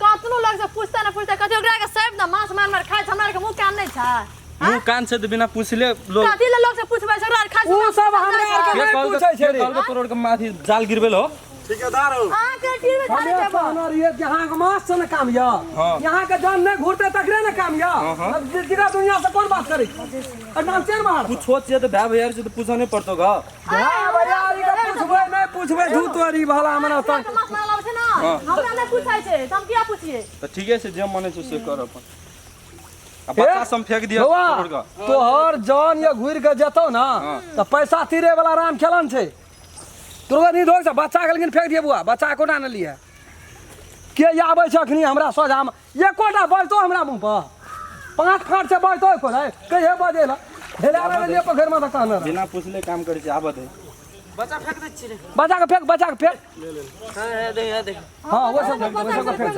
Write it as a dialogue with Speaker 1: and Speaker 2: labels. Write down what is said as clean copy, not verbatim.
Speaker 1: कतनो लग से पूछता ना पूछता कथि ओकरा के सब ना मांस मार मार खाय छ हमरा के मुंह कान नहीं छ
Speaker 2: मुंह कान से तो बिना पूछले लोग
Speaker 1: कथि ले लोग से पूछबै छ ओकरा खाय
Speaker 3: उ सब हमरा आर के नहीं पूछै छै रे
Speaker 2: कल के तोड़ के माथी जाल गिरबेल हो
Speaker 4: ठेकेदार हो
Speaker 1: हां के टीवी में खाने देबो
Speaker 3: हमार ये जहां के मास से न काम या यहां के जन नहीं घुरते तकरे न काम या अब जिगरा दुनिया से कौन बात करे और नाम चेर मार
Speaker 2: कुछ सोच जे तो भाई भैया से तो पूछा नहीं पड़तो गा
Speaker 3: हां भैया ई के पूछबै नहीं पूछबै धूतोरी भला हमरा त
Speaker 1: मांस मार लाबै छ ना हमरा नहीं पूछाय छै हम किया पूछिए
Speaker 2: तो ठीक है से जे मने से कर अपन अब बच्चा सम फेंक दिया तोड़ का
Speaker 3: तोहर जान या घुर के जतो ना त पैसा तीरे वाला राम खेलन छै तोरा नहीं धोक बच्चा के लेकिन फेंक दिए बुआ बच्चा कोना न लिए के आबै छ अखनी हमरा सोझा में एकोटा बजतो हमरा मुंह पर 5 फाट से बजतो को रे कहे बजेला हेला ले पोखर में त कहना
Speaker 2: बिना पूछले काम करे छै आबत है
Speaker 4: बच्चा फेंक दे छी रे
Speaker 3: बच्चा के फेंक
Speaker 4: हां दे
Speaker 3: हां वो सब फेंक